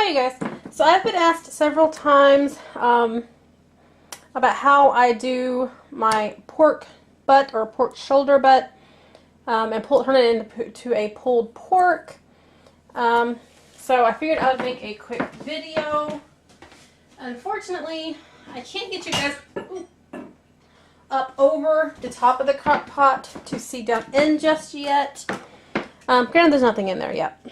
Hi you guys. So I've been asked several times about how I do my pork butt or pork shoulder butt and turn it into a pulled pork. So I figured I would make a quick video. Unfortunately, I can't get you guys up over the top of the crock pot to see down in just yet. Granted, there's nothing in there yet,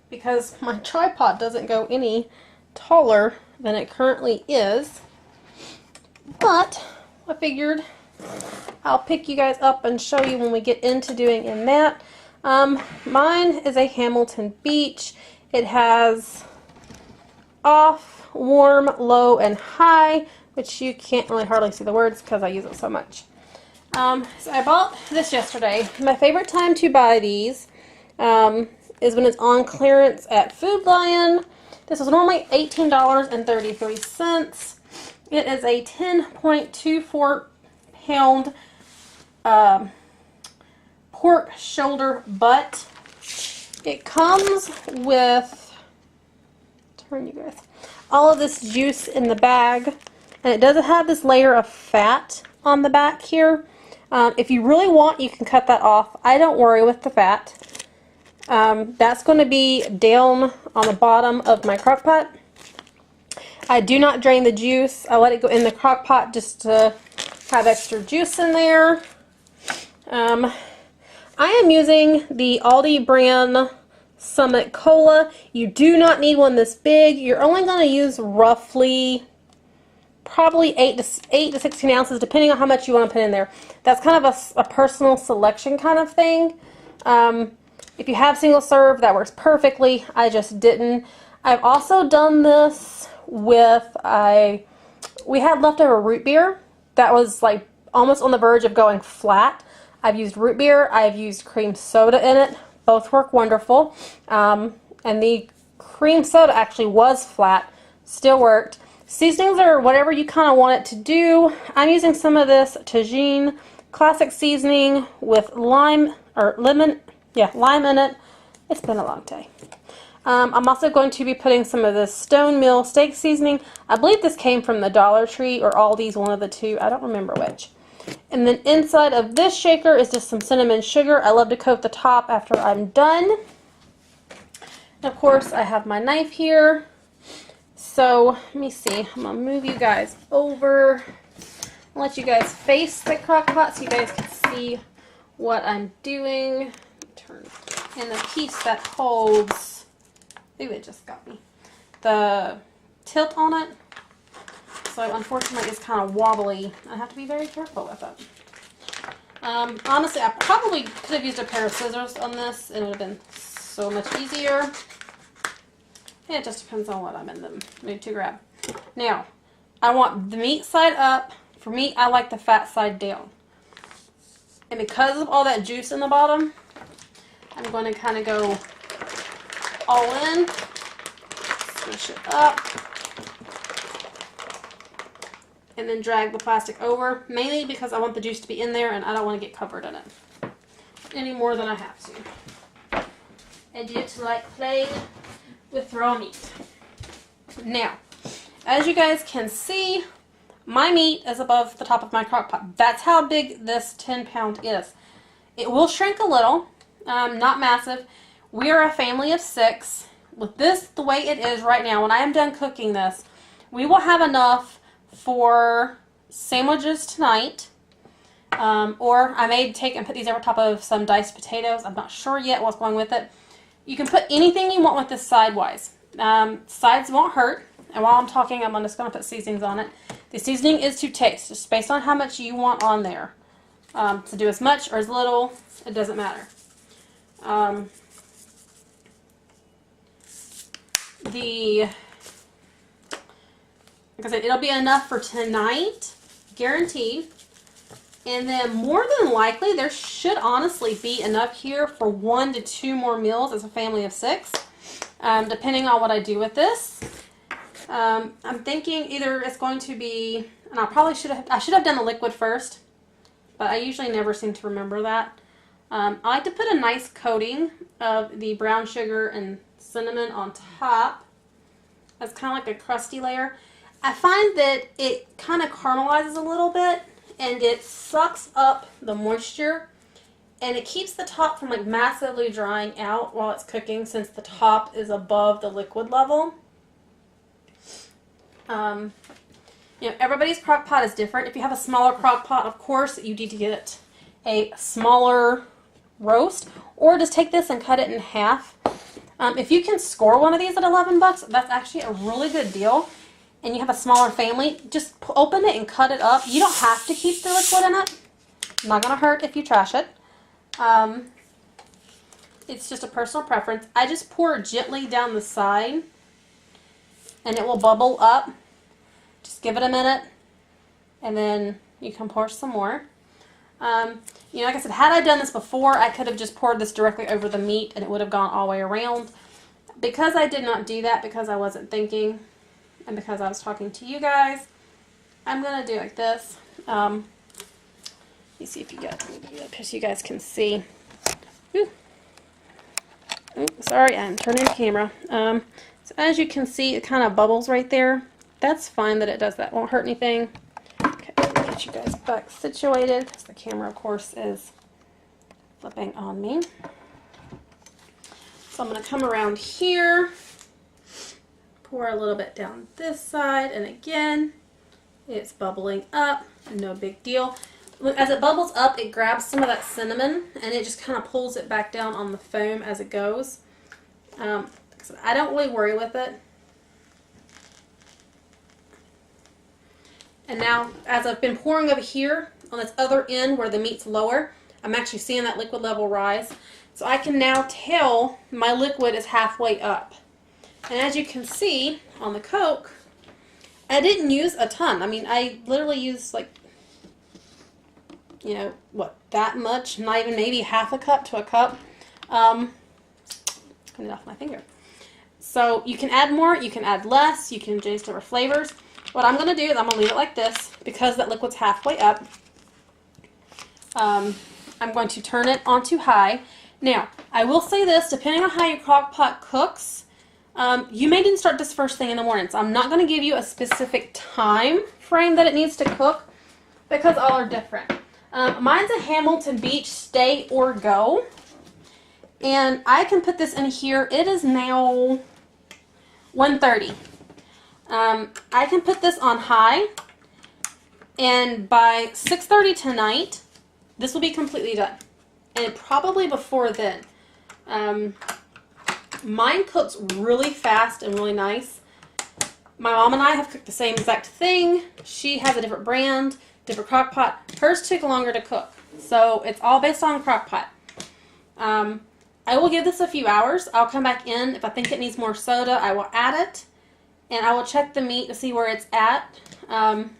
because my tripod doesn't go any taller than it currently is. But I figured I'll pick you guys up and show you when we get into doing in that. Mine is a Hamilton Beach. It has off, warm, low, and high, which you can't really hardly see the words because I use it so much. So I bought this yesterday. My favorite time to buy these is when it's on clearance at Food Lion. This was normally $18.33. It is a 10.24 pound pork shoulder butt. It comes with, turn you guys, all of this juice in the bag, and it doesn't have this layer of fat on the back here. If you really want, you can cut that off. I don't worry with the fat. That's going to be down on the bottom of my crock pot. I do not drain the juice. I let it go in the crock pot just to have extra juice in there. I am using the Aldi brand Summit Cola. You do not need one this big. You're only going to use roughly probably 8 to 16 ounces, depending on how much you want to put in there. That's kind of a personal selection kind of thing. If you have single serve, that works perfectly. I just didn't. I've also done this with, we had leftover root beer that was like almost on the verge of going flat. I've used root beer. I've used cream soda in it. Both work wonderful. And the cream soda actually was flat. Still worked. Seasonings are whatever you kind of want it to do. I'm using some of this Tagine classic seasoning with lime in it. It's been a long day. I'm also going to be putting some of this Stone Mill steak seasoning. I believe this came from the Dollar Tree or Aldi's, one of the two. I don't remember which. And then inside of this shaker is just some cinnamon sugar. I love to coat the top after I'm done. And of course, I have my knife here. So, let me see. I'm going to move you guys over. I'll let you guys face the crock pot so you guys can see what I'm doing. Turn. And the piece that holds, ooh, it just got me, the tilt on it. So, unfortunately, it's kind of wobbly. I have to be very careful with it. Honestly, I probably could have used a pair of scissors on this. It would have been so much easier. It just depends on what I'm in the mood to grab. Now, I want the meat side up. For me, I like the fat side down. And because of all that juice in the bottom, I'm going to kind of go all in, squish it up, and then drag the plastic over, mainly because I want the juice to be in there and I don't want to get covered in it any more than I have to. I do it like playing with raw meat. Now, as you guys can see, my meat is above the top of my crock pot. That's how big this 10 pound is. It will shrink a little, not massive. We are a family of 6. With this the way it is right now, when I am done cooking this, we will have enough for sandwiches tonight. Or I may take and put these over top of some diced potatoes. I'm not sure yet what's going with it. You can put anything you want with this sidewise. Sides won't hurt. And while I'm talking, I'm just going to put seasonings on it. The seasoning is to taste, just based on how much you want on there. To do as much or as little, it doesn't matter. Like I said, it'll be enough for tonight, guaranteed. And then more than likely, there should honestly be enough here for 1 to 2 more meals as a family of 6, depending on what I do with this. I'm thinking either it's going to be, and I should have done the liquid first, but I usually never seem to remember that. I like to put a nice coating of the brown sugar and cinnamon on top as kind of like a crusty layer. I find that it kind of caramelizes a little bit and it sucks up the moisture and it keeps the top from like massively drying out while it's cooking since the top is above the liquid level. You know, everybody's crock pot is different. If you have a smaller crock pot, of course, you need to get a smaller roast, or just take this and cut it in half. If you can score one of these at 11 bucks, that's actually a really good deal. And you have a smaller family, just open it and cut it up. You don't have to keep the liquid in it. Not gonna hurt if you trash it. It's just a personal preference. I just pour gently down the side, and it will bubble up. Just give it a minute, and then you can pour some more. You know, like I said, had I done this before, I could have just poured this directly over the meat, and it would have gone all the way around. Because I did not do that, because I wasn't thinking, and because I was talking to you guys, I'm going to do like this. Let me see if you guys, so you guys can see. Ooh. Ooh, sorry, I'm turning the camera. So as you can see, it kind of bubbles right there. That's fine that it does that. Won't hurt anything. Okay, let me get you guys back situated because the camera, of course, is flipping on me. So I'm going to come around here, pour a little bit down this side, and again, it's bubbling up. No big deal. As it bubbles up, it grabs some of that cinnamon, and it just kind of pulls it back down on the foam as it goes. I don't really worry with it. And now, as I've been pouring over here on this other end where the meat's lower, I'm actually seeing that liquid level rise. So I can now tell my liquid is halfway up. And as you can see on the Coke, I didn't use a ton. I mean, I literally used like, you know, what, that much? Not even maybe half a cup to a cup. Clean it off my finger. So you can add more, you can add less, you can change different flavors. What I'm going to do is I'm going to leave it like this because that liquid's halfway up. I'm going to turn it onto high. Now, I will say this, depending on how your crock pot cooks, you may need to start this first thing in the morning. So I'm not going to give you a specific time frame that it needs to cook because all are different. Mine's a Hamilton Beach Stay or Go. And I can put this in here. It is now 1:30. I can put this on high, and by 6:30 tonight, this will be completely done. And probably before then. Mine cooks really fast and really nice. My mom and I have cooked the same exact thing. She has a different brand, different crock pot. Hers took longer to cook. So it's all based on crock pot. I will give this a few hours. I'll come back in. If I think it needs more soda, I will add it. And I will check the meat to see where it's at.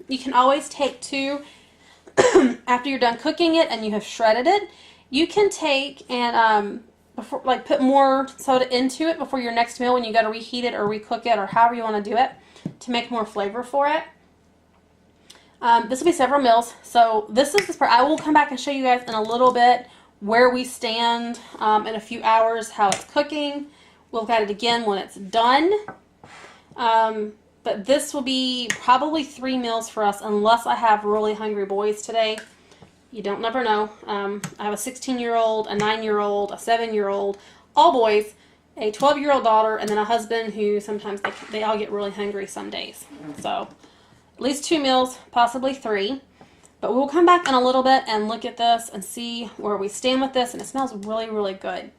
You can always take two, after you're done cooking it and you have shredded it, you can take and put more soda into it before your next meal when you got to reheat it or recook it or however you want to do it to make more flavor for it. This will be several meals. So this is this part. I will come back and show you guys in a little bit where we stand in a few hours, how it's cooking. We'll look at it again when it's done. But this will be probably 3 meals for us unless I have really hungry boys today. You don't never know. I have a 16-year-old, a 9-year-old, a 7-year-old, all boys, a 12-year-old daughter, and then a husband who sometimes they all get really hungry some days. So at least 2 meals, possibly 3. But we'll come back in a little bit and look at this and see where we stand with this. And it smells really, really good.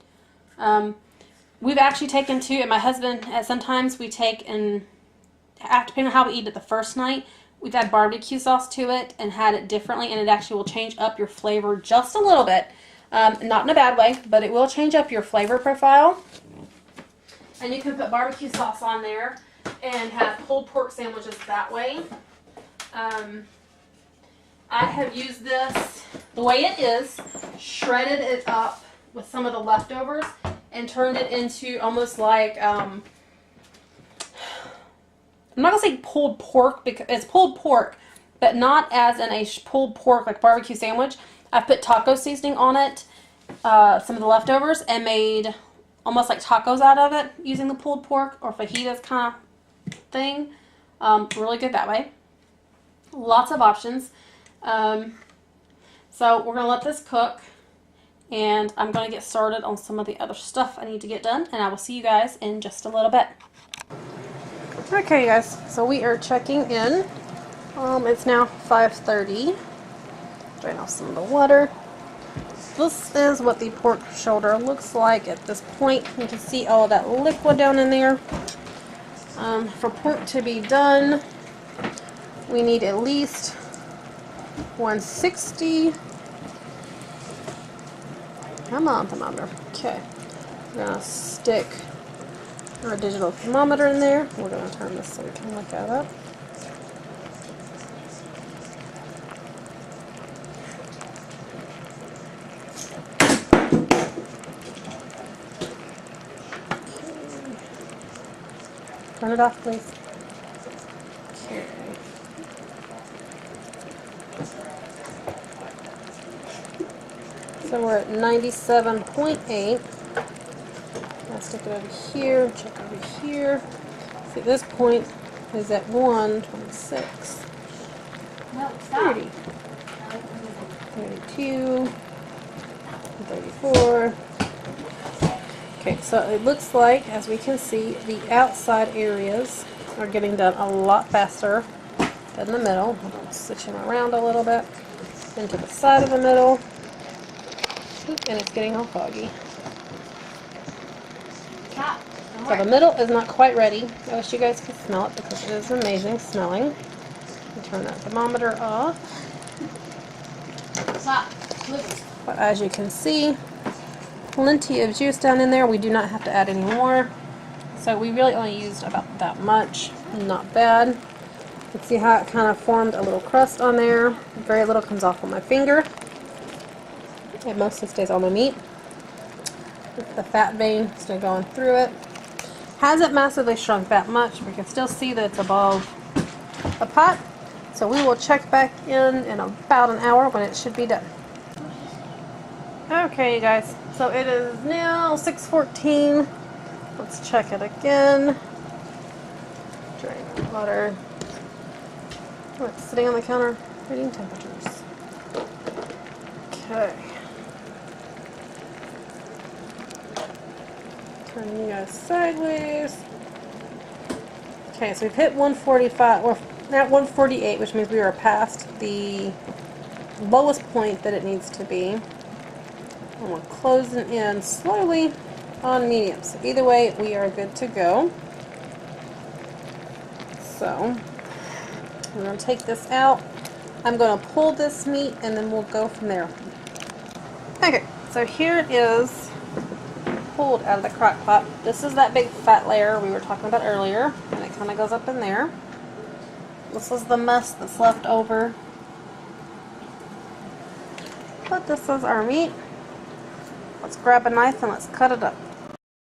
We've actually taken to, and my husband, sometimes we take and, depending on how we eat it the first night, we've added barbecue sauce to it and had it differently, and it actually will change up your flavor just a little bit. Not in a bad way, but it will change up your flavor profile. And you can put barbecue sauce on there and have pulled pork sandwiches that way. I have used this the way it is, shredded it up with some of the leftovers, and turned it into almost like, I'm not going to say pulled pork, because it's pulled pork, but not as in a pulled pork like barbecue sandwich. I put taco seasoning on it, some of the leftovers, and made almost like tacos out of it using the pulled pork or fajitas kind of thing. Really good that way. Lots of options. So we're going to let this cook, and I'm going to get started on some of the other stuff I need to get done, and I will see you guys in just a little bit. Okay, you guys, so we are checking in. It's now 5:30. Drain off some of the water. This is what the pork shoulder looks like at this point. You can see all of that liquid down in there. For pork to be done, we need at least 160. Come on, thermometer. Okay. We're going to stick our digital thermometer in there. We're going to turn this so we can look at it. Turn it off, please. Okay. So we're at 97.8. I'll stick it over here, check over here. See, this point is at 126. No, stop. 30. 32. 34. Okay, so it looks like, as we can see, the outside areas are getting done a lot faster than the middle. I'm switching around a little bit into the side of the middle. And it's getting all foggy. Stop. So the middle is not quite ready. I wish you guys could smell it because it is amazing smelling. Turn that thermometer off. Stop. Please. But as you can see, plenty of juice down in there. We do not have to add any more. So we really only used about that much. Not bad. You can see how it kind of formed a little crust on there. Very little comes off on my finger. It mostly stays on the meat. The fat vein still going through it. Hasn't massively shrunk that much. We can still see that it's above the pot. So we will check back in about an hour when it should be done. Okay, you guys. So it is now 6:14. Let's check it again. Drain the water. Oh, it's sitting on the counter, reading temperatures. Okay. Turn you guys sideways. Okay, so we've hit 145. We're at 148, which means we are past the lowest point that it needs to be. And we're closing in slowly on medium. So either way, we are good to go. So I'm going to take this out. I'm going to pull this meat and then we'll go from there. Okay, so here it is pulled out of the crock pot. This is that big fat layer we were talking about earlier, and it kind of goes up in there. This is the mess that's left over. But this is our meat. Let's grab a knife and let's cut it up.